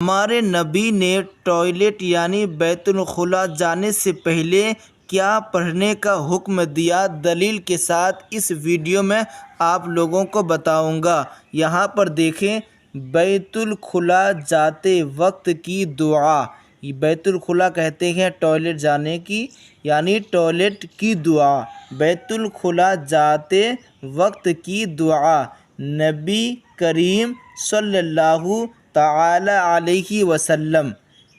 ہمارے نبی نے ٹوائلٹ یعنی بیت الخلاء جانے سے پہلے کیا پڑھنے کا حکم دیا، دلیل کے ساتھ اس ویڈیو میں آپ لوگوں کو بتاؤں گا۔ یہاں پر دیکھیں، بیت الخلاء جاتے وقت کی دعا۔ بیت الخلاء کہتے ہیں ٹوائلٹ جانے کی، یعنی ٹوائلٹ کی دعا۔ بیت الخلاء جاتے وقت کی دعا نبی کریم صلی اللہ تعالی علیہ وسلم،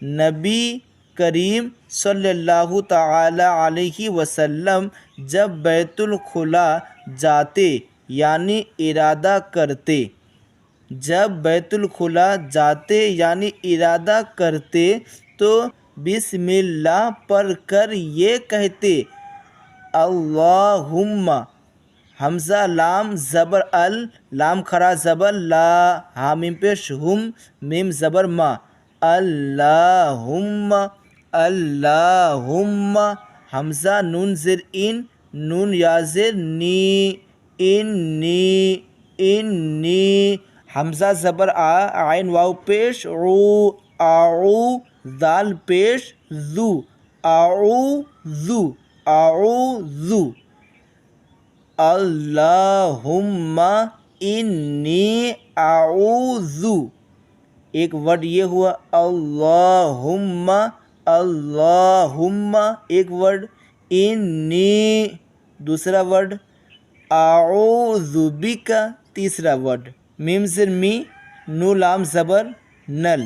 نبی کریم صلی اللہ تعالی علیہ وسلم جب بیت الخلاء جاتے یعنی ارادہ کرتے، جب بیت الخلاء جاتے یعنی ارادہ کرتے تو بسم اللہ پڑھ کر یہ کہتے: اللہم، حمزہ لام زبر ال، لام کھڑا زبر لا، ہا میم پیش ہم، میم زبر ما، اللہم اللہم، حمزہ نون زیر ان، نون یا زیر نی، انی انی، حمزہ زبر آ، عین واو پیش عو، اعو، دال پیش ذو، اعوذ اعوذ، اللہم انی اعوذ، ایک ورڈ یہ ہوا اللہم اللہم، ایک ورڈ انی، دوسرا ورڈ اعوذ بک، تیسرا ورڈ میم زر می، نو لام زبر نل،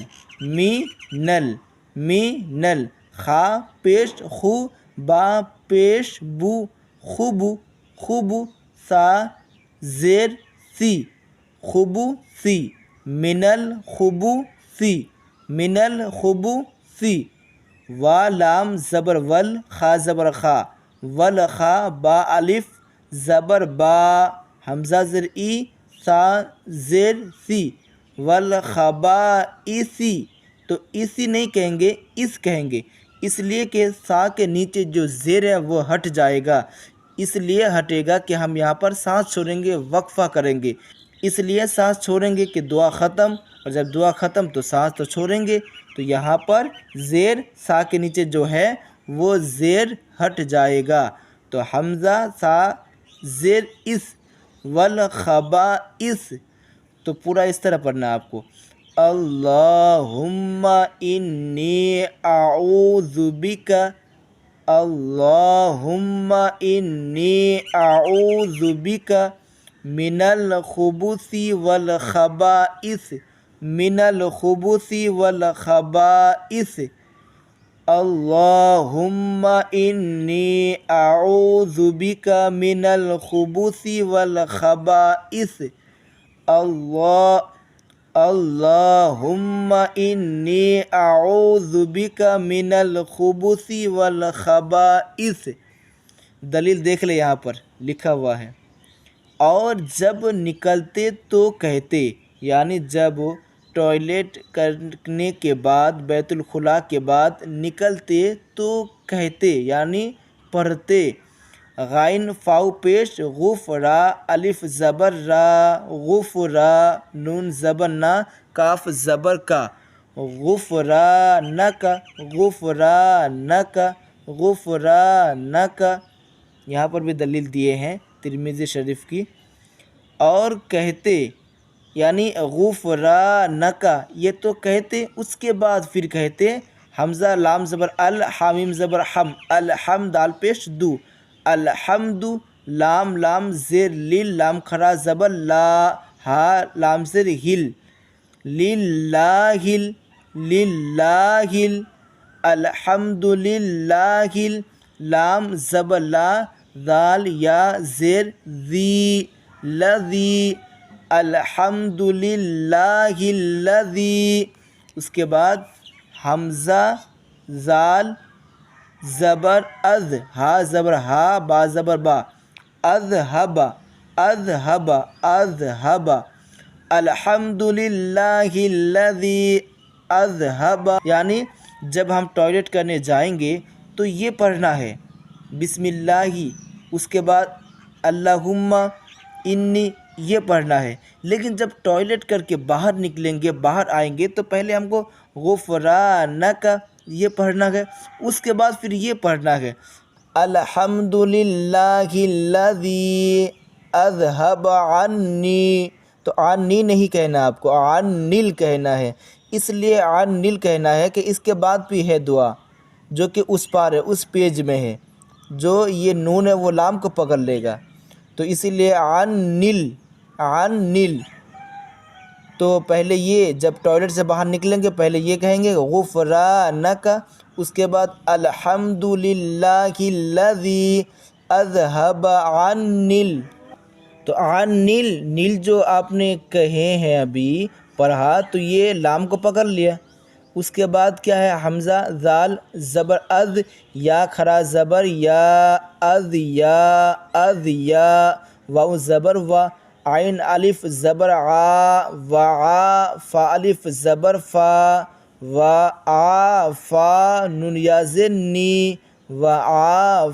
می نل، می نل، خا پیش خو، با پیش بو، خوبو خوبو، سا زیر سی، خبوثی، من الخبوثی، من الخبوثی، وا لام زبر ول، خا زبر خا، والخا، با الف زبر با، حمزہ زر ای، سا زیر سی، والخبائثی، تو اسی نہیں کہیں گے، اس کہیں گے، اس لیے کہ سا کے نیچے جو زیر ہے وہ ہٹ جائے گا، اس لیے ہٹے گا کہ ہم یہاں پر سانس چھوڑیں گے، وقفہ کریں گے، اس لیے سانس چھوڑیں گے کہ دعا ختم، اور جب دعا ختم تو سانس تو چھوڑیں گے، تو یہاں پر زیر سا کے نیچے جو ہے وہ زیر ہٹ جائے گا، تو حمزہ سا زیر اس، والخبائث، تو پورا اس طرح پڑھنا ہے آپ کو: اللہم انی اعوذ بک، اللہم انی اعوذ بک من الخبث والخبائث، من الخبث والخبائث، اللہم انی اعوذ بک من الخبث والخبائث، اللہم انی اعوذ بک من الخبث والخبائث۔ دلیل دیکھ لے، یہاں پر لکھا ہوا ہے: اور جب نکلتے تو کہتے، یعنی جب ٹوائلٹ کرنے کے بعد، بیت الخلاء کے بعد نکلتے تو کہتے یعنی پڑھتے: غائن فاؤ پیش غفرا، الف زبر را، غفرا، نون زبر نا، کاف زبر کا، غفرانک غفرانک غفرانک، یہاں پر بھی دلیل دیے ہیں ترمذی شریف کی۔ اور کہتے یعنی غفرانک، یہ تو کہتے، اس کے بعد پھر کہتے: حمزہ لام زبر ال، حامیم زبر حم، الحمد دال پیش دو، الحمد، لام لام زیر لیل، لام کھڑا زبر لا، ہا لام زیر ہل، للہ للہ، الحمد للہ، لام زبر لا، ذال یا زیر ذی، لذی، الحمد للہ الذی، اس کے بعد حمزہ زال زبر اذ، ہا زبر ہا، با زبر با، اذہب اذہب اذہب، الحمد للہ الذی اذہب، یعنی جب ہم ٹوائلٹ کرنے جائیں گے تو یہ پڑھنا ہے: بسم اللہ، اس کے بعد اللہم انی، یہ پڑھنا ہے۔ لیکن جب ٹوائلٹ کر کے باہر نکلیں گے، باہر آئیں گے تو پہلے ہم کو غفرانک یہ پڑھنا ہے، اس کے بعد پھر یہ پڑھنا ہے الحمد للہ الذی اذہب عنی۔ تو عنی نہیں کہنا، آپ کو عنل کہنا ہے، اس لیے عنل کہنا ہے کہ اس کے بعد بھی ہے دعا جو کہ اس پار ہے، اس پیج میں ہے، جو یہ نون ہے وہ لام کو پکڑ لے گا، تو اسی لیے عنل عنل۔ تو پہلے یہ جب ٹوائلٹ سے باہر نکلیں گے پہلے یہ کہیں گے غفرانک، اس کے بعد الحمد للہ الذی اذہب عنل۔ تو عنل نیل جو آپ نے کہے ہیں ابھی پڑھا تو یہ لام کو پکڑ لیا، اس کے بعد کیا ہے حمزہ ذال زبر از، یا کھڑا زبر یا از یا واو زبر و، عین الف زبر عا وعا، فا الف زبر فا وعافا، نون یا زین نی وعافانی،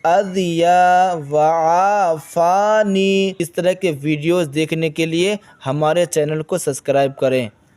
اذیا وعافانی۔ اس طرح کے ویڈیوز دیکھنے کے لیے ہمارے چینل کو سبسکرائب کریں۔